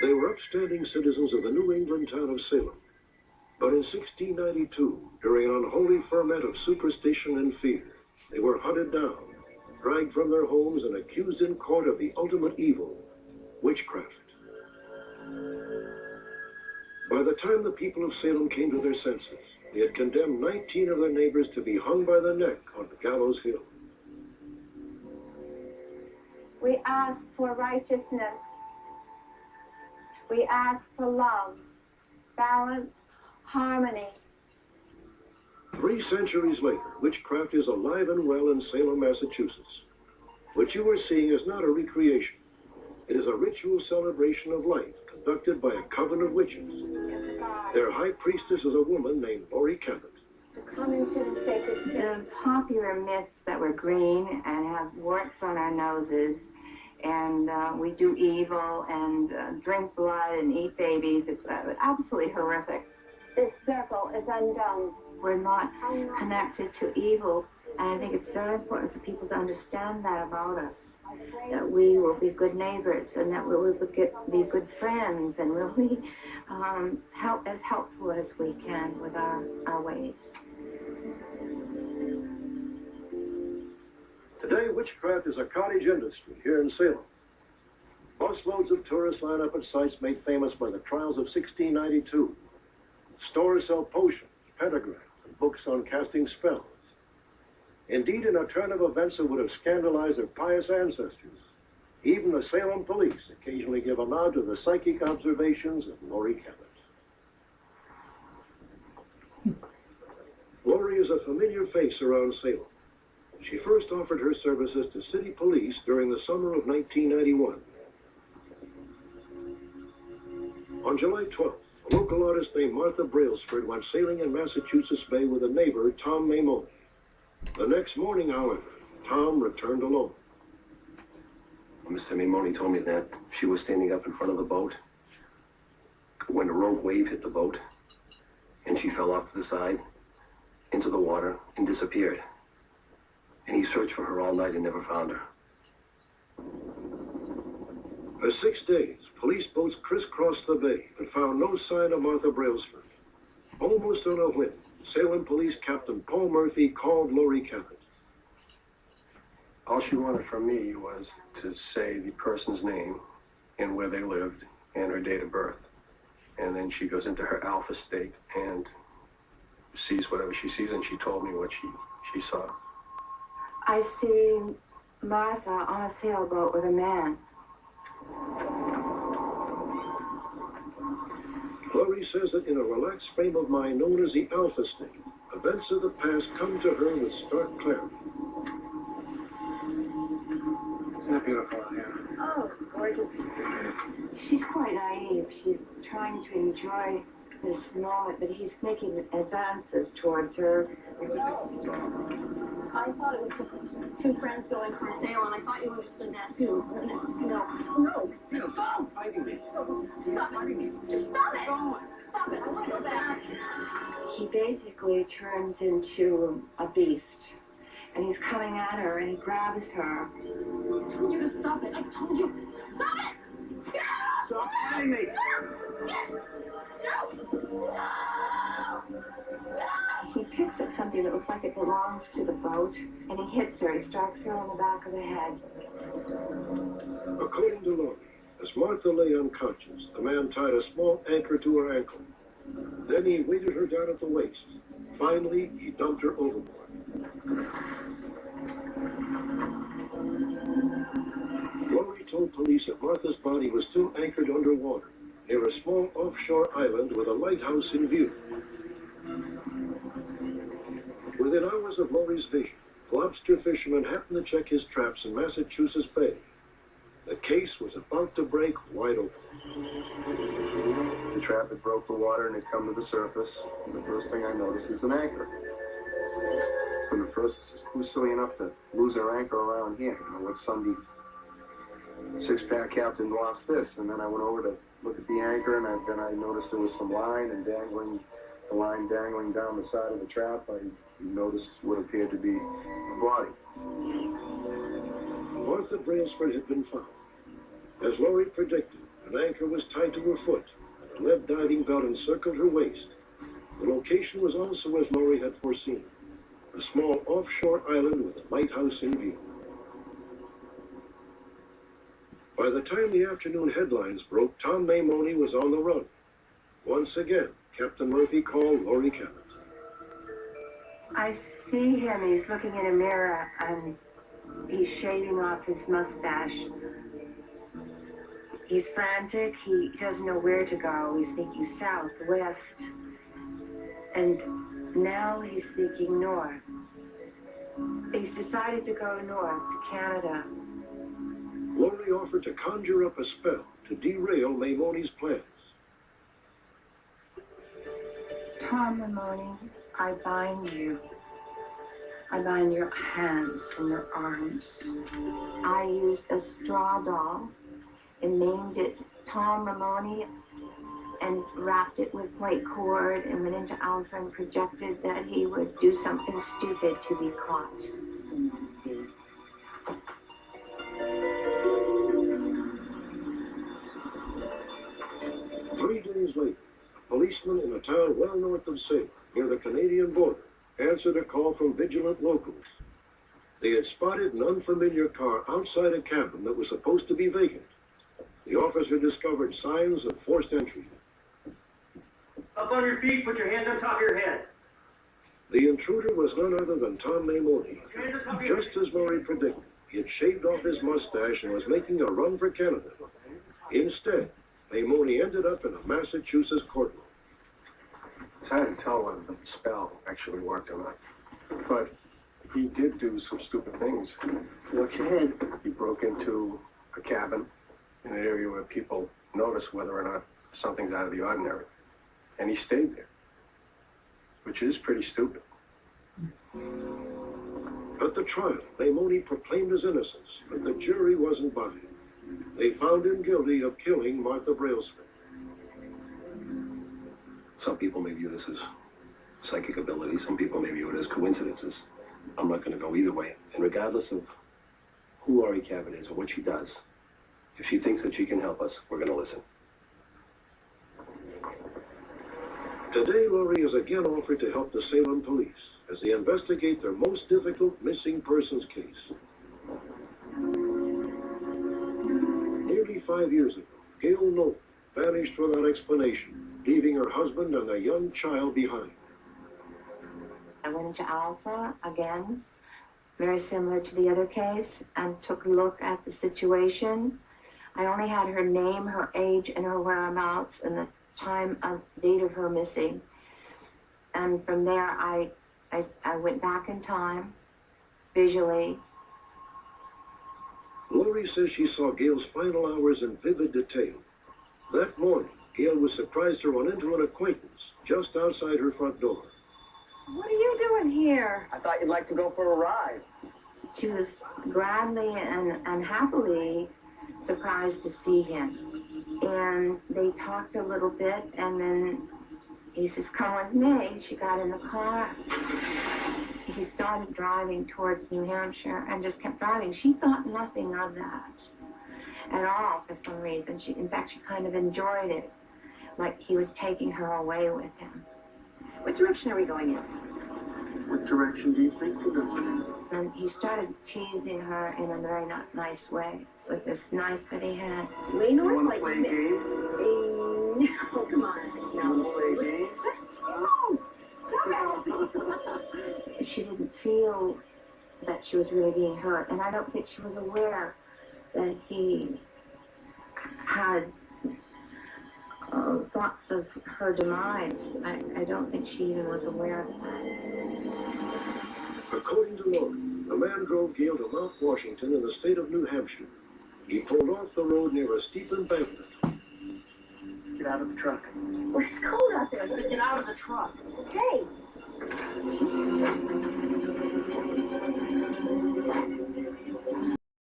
They were upstanding citizens of the New England town of Salem. But in 1692, during an unholy ferment of superstition and fear, they were hunted down, dragged from their homes, and accused in court of the ultimate evil, witchcraft. By the time the people of Salem came to their senses, they had condemned 19 of their neighbors to be hung by the neck on the gallows hill. We ask for righteousness. We ask for love, balance, harmony. 3 centuries later, witchcraft is alive and well in Salem, Massachusetts. What you are seeing is not a recreation. It is a ritual celebration of life conducted by a coven of witches. Their high priestess is a woman named LAURIE CABOT. To come into the sacred space. The popular myths that we're green and have warts on our noses, and we do evil and drink blood and eat babies. It's absolutely horrific. This circle is undone. We're not connected to evil, and I think it's very important for people to understand that about us, that we will be good neighbors and that we will be good friends and we'll be as helpful as we can with our ways. Today, witchcraft is a cottage industry here in Salem. Busloads of tourists line up at sites made famous by the trials of 1692. Stores sell potions, pentagrams, and books on casting spells. Indeed, in a turn of events that would have scandalized their pious ancestors, even the Salem police occasionally give a nod to the psychic observations of LAURIE CABOT. LAURIE is a familiar face around Salem. She first offered her services to city police during the summer of 1991. On July 12th, a local artist named Martha Brailsford went sailing in Massachusetts Bay with a neighbor, Tom Mamoni. The next morning, however, Tom returned alone. Mr. Mamoni told me that she was standing up in front of the boat when a rogue wave hit the boat, and she fell off to the side into the water and disappeared. And he searched for her all night and never found her. For 6 days, police boats crisscrossed the bay but found no sign of Martha Brailsford. Almost on a whim, Salem Police Captain Paul Murphy called LAURIE CABOT. All she wanted from me was to say the person's name and where they lived and her date of birth. And then she goes into her alpha state and sees whatever she sees, and she told me what she saw. I see Martha on a sailboat with a man. LAURIE says that in a relaxed frame of mind known as the alpha state, events of the past come to her with stark clarity. Isn't it beautiful out here? Oh, it's gorgeous. She's quite naive. She's trying to enjoy this moment, but he's making advances towards her. I thought it was just 2 friends going for a sail, and I thought you understood that too. No. Go! Hiding me. Stop it! Just stop it! Stop it! I want to go back. He basically turns into a beast, and he's coming at her, and he grabs her. I told you to stop it. I told you. Stop it! Stop fighting me! He picks up something that looks like it belongs to the boat, and he hits her. He strikes her on the back of the head. According to LAURIE, as Martha lay unconscious, the man tied a small anchor to her ankle. Then he weighted her down at the waist. Finally, he dumped her overboard. LAURIE told police that Martha's body was still anchored underwater, near a small offshore island with a lighthouse in view. Within hours of LAURIE's vision, lobster fishermen happened to check his traps in Massachusetts Bay. The case was about to break wide open. The trap had broke the water and had come to the surface, and the first thing I noticed is an anchor. And the first is, who's silly enough to lose their anchor around here? You know, what Sunday six-pack captain lost this? And then I went over to look at the anchor, and then I noticed there was some line and the line dangling down the side of the trap. I noticed what appeared to be a body. Martha Brailsford had been found. As LAURIE predicted, An anchor was tied to her foot, and a lead diving belt encircled her waist. The location was also as Laurie had foreseen, a small offshore island with a lighthouse in view. By the time the afternoon headlines broke, Tom Maimone was on the run. Once again, Captain Murphy called Laurie Cabot. I see him. He's looking in a mirror, and he's shaving off his mustache. He's frantic. He doesn't know where to go. He's thinking south, west. And now he's thinking north. He's decided to go north, to Canada. Laurie offered to conjure up a spell to derail Maimone's plans. Tom Maimone, I bind you. I bind your hands and your arms. I used a straw doll and named it Tom Maimone and wrapped it with white cord and went into Alpha and projected that he would do something stupid to be caught. 3 days later, a policeman in a town well north of Salem, near the Canadian border, answered a call from vigilant locals. They had spotted an unfamiliar car outside a cabin that was supposed to be vacant. The officer discovered signs of forced entry. Up on your feet, put your hands on top of your head. The intruder was none other than Tom Maimone. Just as Laurie predicted, he had shaved off his mustache and was making a run for Canada. Instead, Maimone ended up in a Massachusetts courtroom. It's hard to tell whether the spell actually worked or not. But he did do some stupid things. Look ahead. He broke into a cabin in an area where people notice whether or not something's out of the ordinary. And he stayed there, which is pretty stupid. At the trial, Maimone proclaimed his innocence, but the jury wasn't buying. They found him guilty of killing Martha Brailsford. Some people may view this as psychic ability. Some people may view it as coincidences. I'm not going to go either way. And regardless of who Laurie Cabot is or what she does, if she thinks that she can help us, we're going to listen. Today, Laurie is again offered to help the Salem police as they investigate their most difficult missing persons case. Nearly 5 years ago, Gail Nolan vanished without explanation, leaving her husband and a young child behind. I went into Alpha again, very similar to the other case, and took a look at the situation. I only had her name, her age, and her whereabouts, and the time of date of her missing. And from there, I went back in time, visually. Laurie says she saw Gail's final hours in vivid detail. That morning, Gail was surprised to run into an acquaintance just outside her front door. What are you doing here? I thought you'd like to go for a ride. She was gladly and happily surprised to see him. And they talked a little bit, and then he says, "Come with me." She got in the car. He started driving towards New Hampshire and just kept driving. She thought nothing of that at all for some reason. In fact, she kind of enjoyed it, like he was taking her away with him. What direction are we going in? What direction do you think we're going in? And he started teasing her in a very not nice way with this knife that he had. Way north, Want to like play a game? No, come on. No. Play a game? She didn't feel that she was really being hurt, and I don't think she was aware that he had thoughts of her demise. I don't think she even was aware of that. According to Laurie, the man drove Gail to Mount Washington in the state of New Hampshire. He pulled off the road near a steep embankment. Get out of the truck. Well, it's cold out there. I said get out of the truck. Hey,